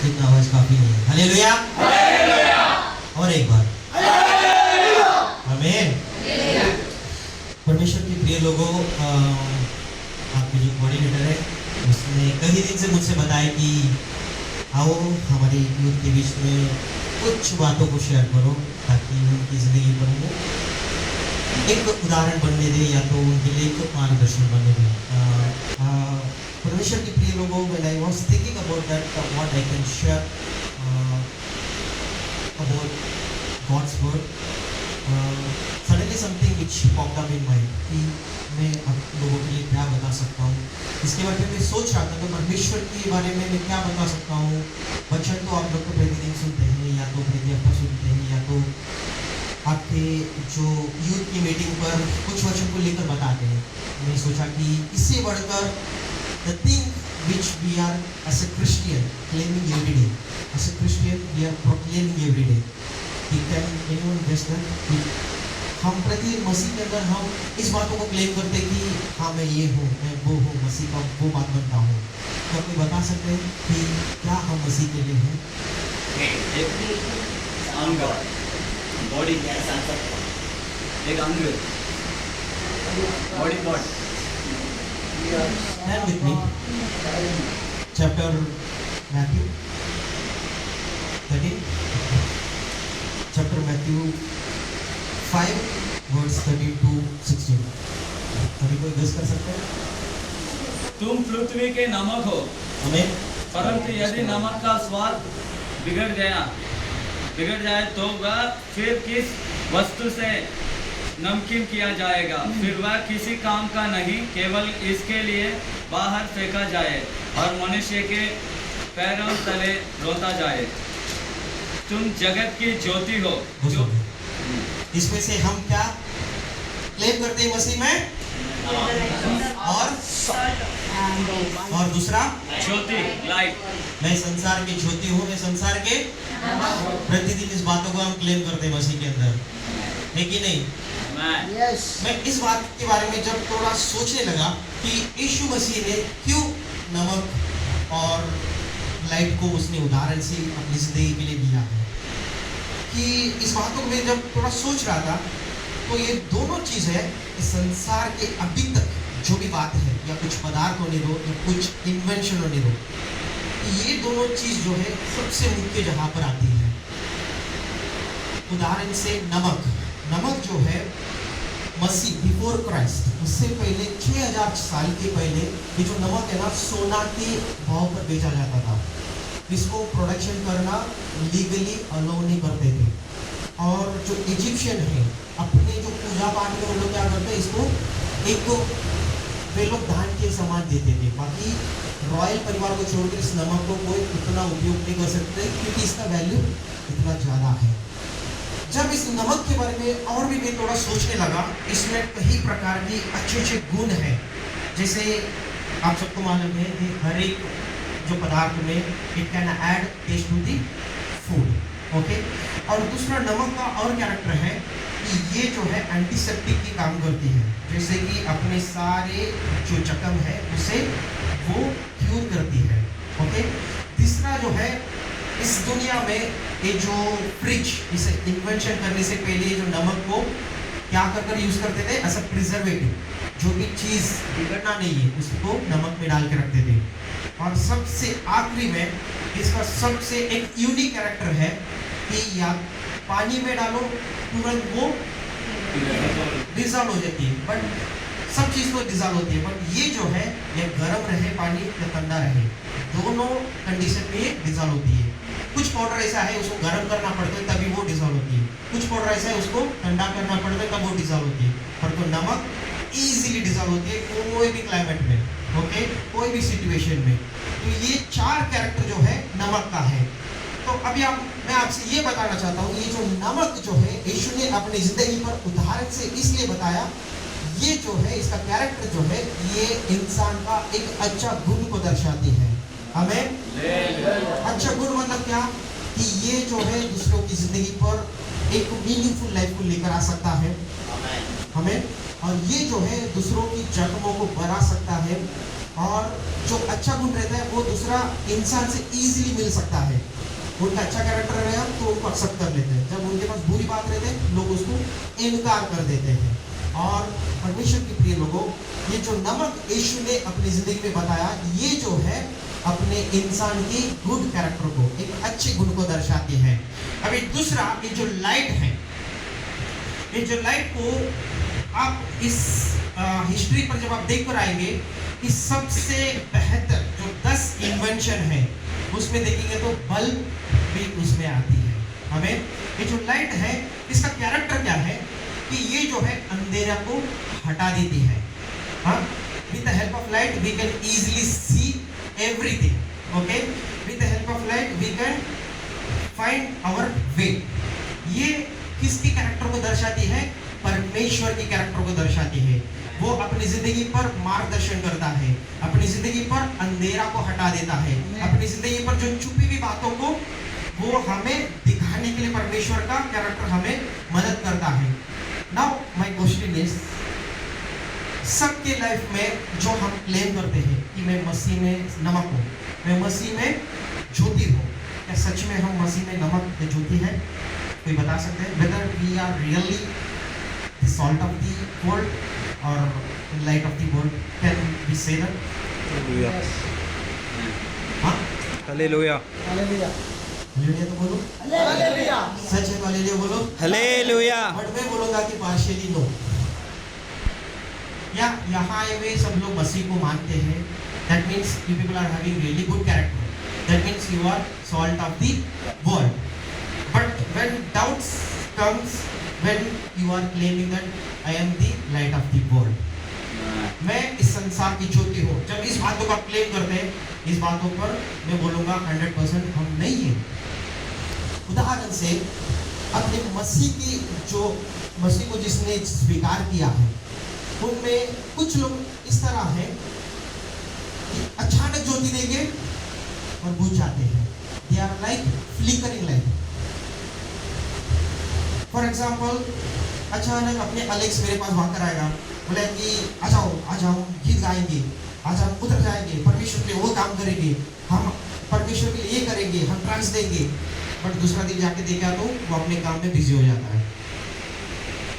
इतना आवाज काफी नहीं है। हालेलुया, और एक बार आमीन। परमेश्वर के प्रिय लोगों, आपके जो कोऑर्डिनेटर है उसने कई दिन से मुझसे बताया कि आओ हमारे यूथ के बीच में कुछ बातों को शेयर करो ताकि उनकी जिंदगी पर वो एक उदाहरण बनने दे या तो उनके लिए एक मार्गदर्शन बनने दे। परमेश्वर के प्रिय लोगों, when I was thinking about that, what I can share about God's word, suddenly something which popped up in mind कि मैं आप लोगों के लिए क्या बता सकता हूँ। इसके बारे में मैं सोच रहा था तो परमेश्वर के बारे में मैं क्या बता सकता हूँ। वचन तो आप लोग को प्रतिदिन सुनते हैं या तो प्रति हफ्ता सुनते हैं या तो आपके जो यूथ की मीटिंग पर कुछ वचन को लेकर बताते हैं। मैं सोचा कि इससे बढ़कर the thing which we are as a Christian claiming every day, as a Christian we are proclaiming every day. Can anyone guess that? हम प्रति मसीह के अंदर हम इस बातों को क्लेम करते हैं कि हाँ मैं ये हूँ, मैं वो हूँ, मसीह का वो बात बनता हूँ। क्या कोई बता सकते हैं कि क्या हम मसीह के लिए हैं? अंग, बॉडी कैसा एक अंग, body part. Stand with me. Chapter Matthew 13. Chapter Matthew 5 verse 13 to 16. अभी कोई गेस कर सकते हैं? तुम पृथ्वी के नमक हो, हमें परंतु यदि नमक का स्वाद बिगड़ जाए तो वह फिर किस वस्तु से नमकीन किया जाएगा? फिर वह किसी काम का नहीं, केवल इसके लिए बाहर फेंका जाए और मनुष्य के पैरों तले रोता जाए। तुम जगत की ज्योति हो। जो इसमें से हम क्या क्लेम करते हैं मसीह में? और दूसरा ज्योति, लाइट। मैं संसार की ज्योति हूँ, मैं संसार के प्रतिदिन इस बातों को हम क्लेम करते हैं मसीह के अंदर, है कि नहीं? मैं इस बात के बारे में जब थोड़ा सोचने लगा कि यीशु मसीह ने क्यों नमक और लाइट को उसने उदाहरण से अपनी जिंदगी के लिए दिया है, कि इस बातों में जब थोड़ा सोच रहा था तो ये दोनों चीज है इस संसार के अभी तक जो भी बात है या कुछ पदार्थ होने दो या कुछ इन्वेंशन होने दो, ये दोनों चीज जो है सबसे मुख्य जहां पर आती है। उदाहरण से नमक जो है मसीह बिफोर क्राइस्ट, उससे पहले 6000 साल के पहले ये जो नमक है ना सोना के भाव पर बेचा जाता था। इसको प्रोडक्शन करना लीगली अलाउ नहीं करते थे। और जो इजिप्शियन है अपने जो पूजा पाठ में वो लोग क्या करते हैं, इसको एक वे लोग धान के समान देते थे। बाकी रॉयल परिवार को छोड़कर इस नमक को कोई उतना उपयोग नहीं कर सकते क्योंकि इसका वैल्यू इतना ज़्यादा है। जब इस नमक के बारे में और भी मैं थोड़ा सोचने लगा, इसमें कई प्रकार के अच्छे गुण हैं। जैसे आप सबको मालूम है कि हर एक जो पदार्थ में it can add taste to the food, okay. और दूसरा नमक का और कैरेक्टर है कि ये जो है एंटीसेप्टिक की काम करती है, जैसे कि अपने सारे जो जख्म है उसे वो क्यूर करती है, ओके। तीसरा जो है इस दुनिया में ये जो फ्रिज इसे इन्वेंशन करने से पहले जो नमक को क्या कर यूज करते थे एज अ प्रिजर्वेटिव, जो भी चीज बिगड़ना नहीं है उसको नमक में डाल के रखते थे। और सबसे आखिरी में इसका सबसे एक यूनिक कैरेक्टर है कि या पानी में डालो तुरंत वो डिजॉल्व हो जाती है, बट सब चीज तो डिजॉल्व होती है, बट ये जो है ये गर्म रहे पानी या ठंडा रहे, दोनों कंडीशन में ये डिजॉल्व होती है। कुछ पाउडर ऐसा है उसको गर्म करना पड़ता है तभी वो डिजॉल्व होती है, कुछ पाउडर ऐसा है उसको ठंडा करना पड़ता है तब वो डिजॉल्व होती है। पर तो नमक इजीली डिजॉल्व होती है कोई भी क्लाइमेट में, ओके, कोई भी सिचुएशन में। तो ये 4 कैरेक्टर जो है नमक का है। तो अभी मैं आपसे ये बताना चाहता हूँ, ये जो नमक जो है यीशु ने अपनी जिंदगी पर उदाहरण से इसलिए बताया, ये जो है इसका कैरेक्टर जो है ये इंसान का एक अच्छा गुण को दर्शाती है। हमें अच्छा गुण मतलब क्या कि ये जो है दूसरों की जिंदगी पर एक मीनिंगफुल लाइफ को लेकर आ सकता है हमें, और ये जो है दूसरों की जख्मों को बढ़ा सकता है और जो अच्छा गुण रहता है वो दूसरा इंसान से इजीली मिल सकता है। उनका अच्छा कैरेक्टर रहेगा तो उनको एक्सेप्ट कर लेते हैं, जब उनके पास बुरी बात रहते हैं लोग उसको इनकार कर देते हैं। और परमेश्वर के प्रिय लोगों, ये जो नमक यीशु ने अपनी जिंदगी में बताया, ये जो है अपने इंसान की गुड कैरेक्टर को, एक अच्छे गुण को दर्शाती है। अभी दूसरा, ये जो लाइट है, ये जो लाइट को आप इस हिस्ट्री पर जब आप देख कर आएंगे, इस सबसे बेहतर जो 10 इन्वेंशन है उसमें देखेंगे तो बल्ब भी उसमें आती है। हमें ये जो लाइट है इसका कैरेक्टर क्या है कि ये जो है अंधेरा को हटा देती है। हाँ, with the help of light we can easily see everything. Okay, with the help of light we can find our way. ये किसकी कैरेक्टर को दर्शाती है? परमेश्वर की कैरेक्टर को दर्शाती है। वो अपनी जिंदगी पर मार्गदर्शन करता है, अपनी जिंदगी पर अंधेरा को हटा देता है, अपनी जिंदगी पर जो छुपी हुई बातों को वो हमें दिखाने के लिए परमेश्वर का कैरेक्टर हमें मदद करता है। नाउ माय क्वेश्चन इज, सबके लाइफ में जो हम क्लेम करते हैं कि मैं मसीह में नमक हूँ, मैं मसीह में ज्योति हूँ, क्या सच में हम मसीह में नमक में ज्योति है? कोई बता सकते हैं? Whether we are really the salt of the world or light of the world, can we say that? Hallelujah. हाँ, Hallelujah. हालेलुया तो बोलो, हालेलुया। सच है तो हालेलुया बोलो। Hallelujah. बट मैं बोलूंगा कि पार्शियली नो। या यहाँ आए हुए सब लोग मसीह को मानते हैं, that means you people are having really good character, that means you are salt of the world. But when doubts comes, when you are claiming that I am the light of the world, मैं इस संसार की ज्योति हूँ, जब इस बातों का claim करते हैं, इस बातों पर मैं बोलूंगा 100% हम नहीं है। उदाहरण से अपने मसीह को जिसने स्वीकार किया है, उनमें कुछ लोग इस तरह है कि अचानक ज्योति देंगे और बुझ जाते हैं। They are like flickering light. For example, अचानक अपने अलेक्स मेरे पास भागकर आएगा, बोले कि आ जाओ गीत गाएंगे, आज हम उतर जाएंगे, परमेश्वर के लिए वो काम करेंगे, हम परमेश्वर के लिए ये करेंगे, हम ट्रांस देंगे। बट दूसरा दिन जाके देखा तो वो अपने काम में बिजी हो जाता है।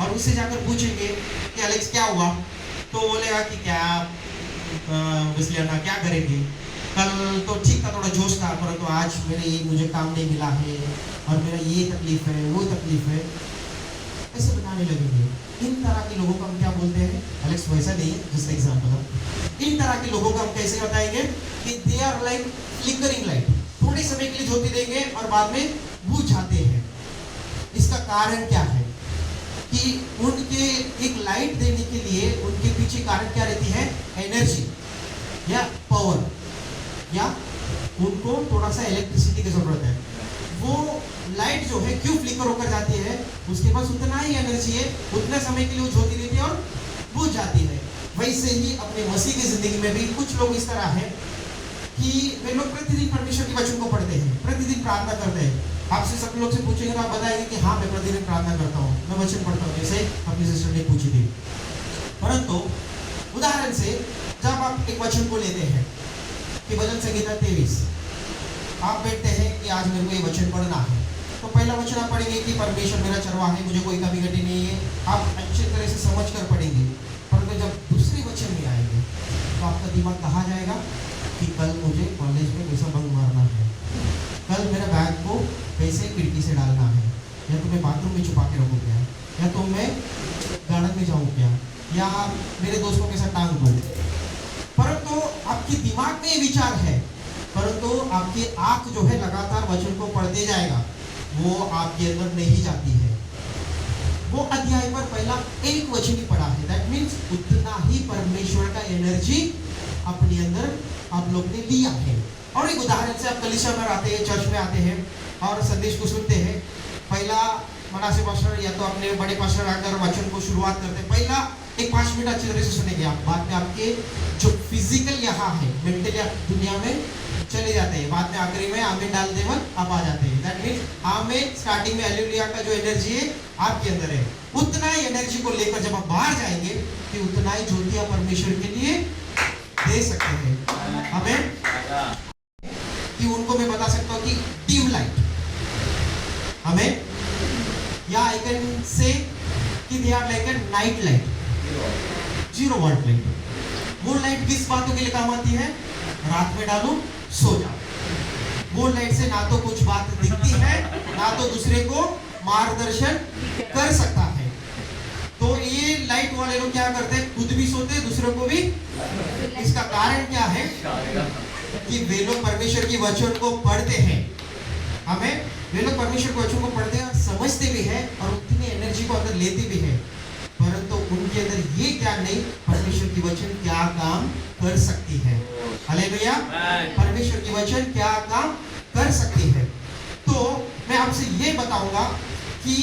और उससे जाकर पूछेंगे कि अलेक्स क्या हुआ, तो बोलेगा कि क्या क्या करेंगे, कल तो ठीक था, थोड़ा जोश था, परंतु आज मुझे काम नहीं मिला है और मेरा ये तकलीफ है, वो तकलीफ है, ऐसे बनाने लगेंगे। इन तरह के लोगों को हम क्या बोलते हैं? अलेक्स वैसा नहीं है, जस्ट एग्जांपल। इन तरह के लोगों को हम कैसे बताएंगे कि they are like flickering light, थोड़े समय के लिए ज्योति देंगे और बाद में बुझ जाते हैं। इसका कारण क्या है कि उनके एक लाइट देने के लिए उनके पीछे कारण क्या रहती है? एनर्जी या पावर, या उनको थोड़ा सा इलेक्ट्रिसिटी की जरूरत है। वो लाइट जो है क्यों फ्लिकर होकर जाती है? उसके पास उतना ही एनर्जी है, उतने समय के लिए वो ज्योति देती है और बुझ जाती है। वैसे ही अपने मसीह की जिंदगी में भी कुछ लोग इस तरह है कि वे लोग प्रतिदिन परमेश्वर के वचन को पढ़ते हैं, प्रतिदिन प्रार्थना करते हैं। आपसे सब लोग से पूछेंगे तो आप बताएंगे कि हाँ, मैं प्रतिदिन प्रार्थना करता हूँ, मैं वचन पढ़ता हूँ, जैसे अपनी सिस्टर ने पूछी थी। परंतु उदाहरण से जब आप एक वचन को लेते हैं कि भजन संहिता 23, आप बैठते हैं कि आज मेरे को ये वचन पढ़ना है, तो पहला वचन आप पढ़ेंगे कि परमेश्वर मेरा चरवाहा है, मुझे कोई कमी घटी नहीं है। आप अच्छी तरह से समझ कर पढ़ेंगे। परंतु जब दूसरे वचन में आएंगे तो आपका दिमाग कहाँ जाएगा कि कल मुझे कॉलेज में कैसा बंक मारना है, कल मेरा बैग को कैसे खिड़की से डालना है, या तो मैं बाथरूम में छुपा के रखूँ क्या, या तो मैं गार्डन में जाऊँ क्या, या मेरे दोस्तों के साथ टांग दूँ। परंतु आपके दिमाग में ये विचार है, परंतु आपकी आंख जो है लगातार वचन को पढ़ते जाएगा, वो आपके अंदर नहीं जाती है। वो अध्याय पर पहला एक वचन ही पढ़ा है, दैट मीन्स उतना ही परमेश्वर का एनर्जी अपने अंदर आप लोग ने लिया है। और एक उदाहरण से आप कलीसिया में आते हैं, चर्च में आते हैं और संदेश को सुनते हैं। पहला मनासे पास्टर या तो अपने बड़े पास्टर आकर वचन को शुरुआत करते हैं, पहला एक 5 मिनट अच्छी तरह से सुनेंगे आप, बाद में आपके जो फिजिकल यहाँ है, मेंटली आप दुनिया में चले जाते हैं, बाद में आखिरी में आमीन डाल देवन आप आ जाते हैं। दैट मीन्स आमीन स्टार्टिंग में हालेलुया का जो एनर्जी है आपके अंदर है, उतना ही एनर्जी को लेकर जब आप बाहर जाएंगे कि उतना ही ज्योति आप परमेश्वर के लिए दे सकते हैं। हमें कि उनको मैं बता सकता हूँ कि डिम लाइट हमें, या आई can say that they are like a night light, 0 volt light. वो लाइट किस बातों के लिए काम आती है? रात में डालो सो जाओ। वो लाइट से ना तो कुछ बात दिखती है, ना तो दूसरे को मार्गदर्शन कर सकता है। तो ये लाइट वाले लोग क्या करते हैं? खुद भी सोते हैं, दूसरों को भी। इसका कारण क्या है? कि वे लोग परमेश्वर की वचन को पढ़ते हैं। हमें वे लोग परमेश्वर के वचन को पढ़ते हैं और समझते भी हैं और उतनी एनर्जी को अंदर लेते भी हैं, परंतु उनके अंदर ये ज्ञान नहीं परमेश्वर की वचन क्या काम कर सकती है। हालेलुया। परमेश्वर की वचन क्या काम कर सकती है। तो मैं आपसे ये बताऊंगा कि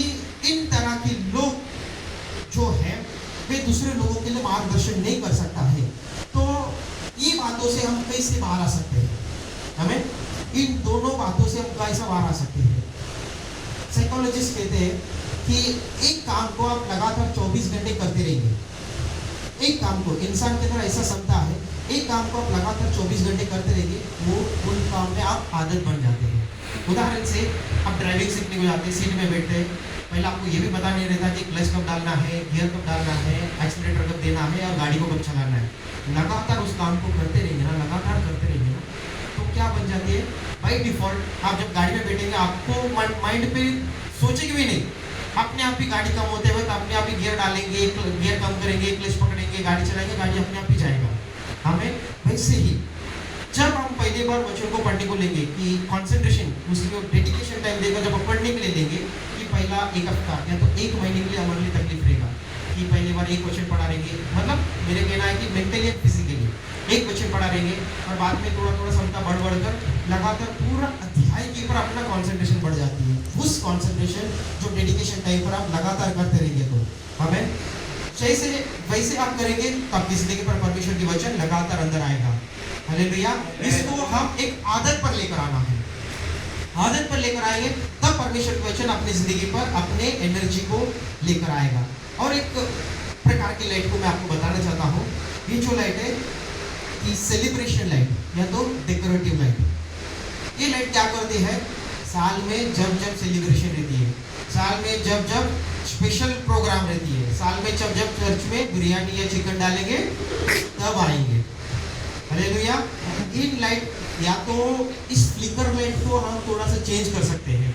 इन तरह के लोग जो है वे दूसरे लोगों के लिए मार्गदर्शन नहीं कर सकता है। तो ये बातों से हम कैसे बाहर आ सकते हैं? हमें इन दोनों बातों से हम कैसे बाहर आ सकते हैं? साइकोलॉजिस्ट कहते हैं कि एक काम को आप लगातार 24 घंटे करते रहेंगे। एक काम को इंसान के अंदर ऐसा क्षमता है, एक काम को आप लगातार 24 घंटे करते रहेंगे, वो उन काम में आप आदत बन जाते हैं। उदाहरण से आप ड्राइविंग सीखने को जाते हैं, सीट में बैठते हैं, पहले आपको ये भी पता नहीं रहता कि क्लच कब डालना है, गियर कब डालना है, एक्सीलरेटर कब देना है और गाड़ी को कब चलाना है। लगातार उस काम को करते रहेंगे ना, लगातार करते रहेंगे ना, तो क्या बन जाती है? बाई डिफॉल्ट आप जब गाड़ी में बैठेंगे आपको माइंड पे सोचेंगे भी नहीं, अपने आप ही गाड़ी कम होते हुए तो अपने आप ही गियर डालेंगे, गियर कम करेंगे, क्लच पकड़ेंगे, गाड़ी चलाएंगे, गाड़ी अपने आप ही जाएगा। हमें वैसे ही जब हम पहली बार वचन को पढ़ने को लेंगे कि कंसंट्रेशन, उसको डेडिकेशन टाइम देकर जब हम पढ़ने के लिए लेंगे कि पहला एक हफ्ता या तो 1 महीने के लिए हमारे लिए तकलीफ रहेगा कि पहली बार एक वचन पढ़ा रहेंगे, मतलब मेरे कहना है कि मेंटली और फिजिकली एक वचन पढ़ा रहेंगे और बाद में थोड़ा थोड़ा क्षमता बढ़कर लगातार पूरा अध्याय के ऊपर अपना कंसंट्रेशन बढ़ जाती है। उस कंसंट्रेशन जो डेडिकेशन टाइम पर आप लगातार करते रहेंगे तो हमें जैसे वैसे आप करेंगे तो आपकी जिंदगी पर परमेश्वर की वचन लगातार अंदर आएगा। हालेलुया। इसको हम एक आदत पर लेकर आना है, आदत पर लेकर आएंगे तब परमेश्वर की वचन अपनी जिंदगी पर अपने एनर्जी को लेकर आएगा। और एक प्रकार की लाइट को मैं आपको बताना चाहता हूँ, ये जो लाइट है कि सेलिब्रेशन लाइट या तो डेकोरेटिव लाइट। ये लाइट क्या करती है? साल में जब जब सेलिब्रेशन रहती है, साल में जब जब स्पेशल प्रोग्राम रहती है, साल में जब जब चर्च में बिरयानी या चिकन डालेंगे तब आएंगे। हालेलुया। इन लाइट या तो इस फ्लिकर लाइट को हम थोड़ा सा चेंज कर सकते हैं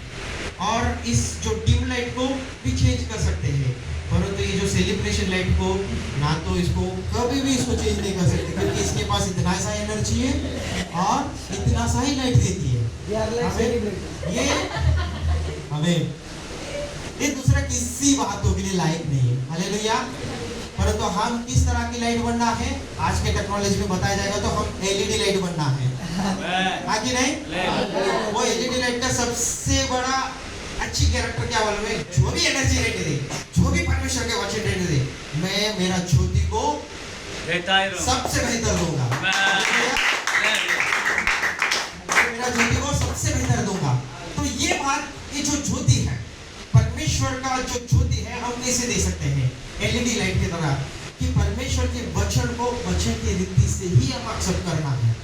और इस जो डिम लाइट को भी चेंज कर सकते हैं, परंतु ये जो सेलिब्रेशन लाइट को ना तो इसको कभी भी इसको चेंज नहीं कर सकते क्योंकि इसके पास इतना सा एनर्जी है और इतना सा ही लाइट देती है। हमें ये दूसरा किसी बातों के लिए लायक नहीं है। हालेलुया। परंतु हम किस तरह की लाइट बनना है आज के टेक्नोलॉजी में बताया जाएगा, तो हम एलईडी लाइट बनना है, आगे नहीं। वो एलईडी लाइट का सबसे बड़ा अच्छी कैरेक्टर क्या मालूम है? जो भी एनर्जी रहने दे, जो भी परमेश्वर के वचन रहने दे, मैं मेरा ज्योति को सबसे बेहतर दूंगा, मेरा ज्योति को सबसे बेहतर दूंगा। तो ये बात, ये जो ज्योति है परमेश्वर का जो ज्योति है हम कैसे दे सकते हैं? एलईडी लाइट की तरह कि परमेश्वर के वचन को वचन की रीति से ही हम एक्सेप्ट करना है।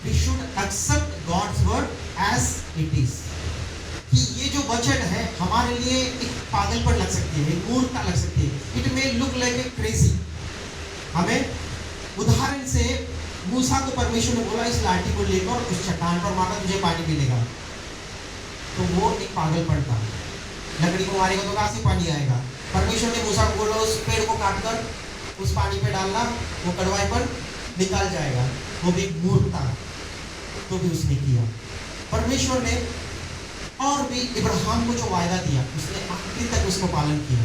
We should accept God's word as it is। कि ये जो वचन है हमारे लिए एक पागलपन लग सकती है, एक मूर्खता लग सकती है, it may look like a crazy. हमें उदाहरण से मूसा को परमेश्वर ने बोला इस लाठी को लेकर उस चट्टान पर मारना, तुझे पानी मिलेगा, तो वो एक पागलपन था। लकड़ी को मारेगा तो कहाँ से पानी आएगा? परमेश्वर ने मूसा को बोला उस पेड़ को काटकर उस पानी पे डालना, वो कड़वाईपन निकाल जाएगा, वो भी मूर्खता, तो भी उसने किया। परमेश्वर ने और भी इब्राहिम को जो वायदा दिया उसने आखिरी तक उसको पालन किया,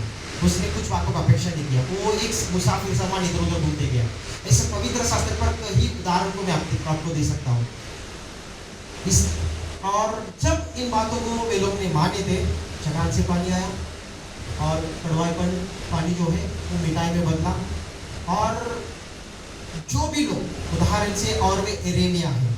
उसने कुछ बातों का अपेक्षा नहीं किया, वो एक मुसाफिर समान इधर उधर घूमते गया। ऐसे पवित्र शास्त्र पर कई उदाहरण को मैं आपको दे सकता हूँ। और जब इन बातों को वे लोग ने माने थे, चट्टान से पानी आया और कड़वाईपन पानी जो है वो मिठाई में बदला। और जो भी लोग उदाहरण से और वे एरेमिया है,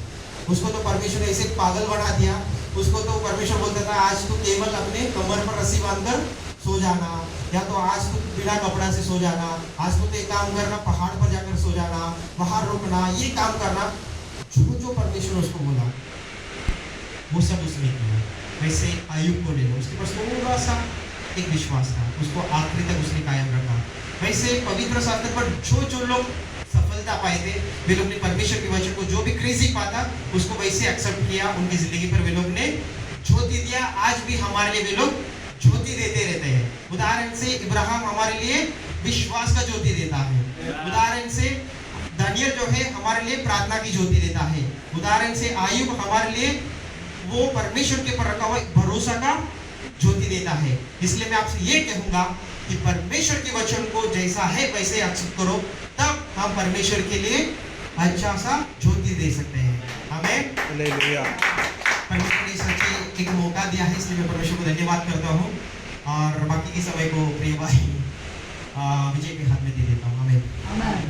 उसको तो परमेश्वर ने ऐसे पागल बना दिया, उसको तो परमेश्वर बोलता था आज तो केवल अपने कमर पर रस्सी बांधकर सो जाना या तो आज तो बिना कपड़ा से सो जाना, आज तो ये काम करना, पहाड़ पर जाकर सो जाना, बाहर रुकना, ये काम करना, जो जो परमेश्वर उसको बोला वो सब उसने किया। वैसे आयुब को ले लो, उसके पास थोड़ा सा एक विश्वास था, उसको आखिरी तक उसने कायम रखा। वैसे पवित्र शास्त्र पर जो लोग सफलता पाए थे, वे लोग ने परमेश्वर के वचन को जो भी क्रेजी पाता उसको वैसे एक्सेप्ट किया, उनकी जिंदगी पर वे लोग ने ज्योति दिया। आज भी हमारे लिए वे लोग ज्योति देते रहते हैं। उदाहरण से इब्राहिम हमारे लिए विश्वास का ज्योति देता है। उदाहरण से दानियल जो है हमारे लिए प्रार्थना की ज्योति देता है। उदाहरण से आयुब हमारे लिए वो परमेश्वर के पर रखा हुआ भरोसा का ज्योति देता है। इसलिए मैं आपसे ये कहूंगा कि परमेश्वर के वचन को जैसा है वैसे एक्सेप्ट करो, तब हम परमेश्वर के लिए अच्छा सा ज्योति दे सकते हैं। हमें हालेलुया। परमेश्वर ने सच्ची एक मौका दिया है, इसलिए मैं परमेश्वर को धन्यवाद करता हूँ और बाकी के समय को प्रिय भाई विजय के हाथ में दे देता हूँ। हमें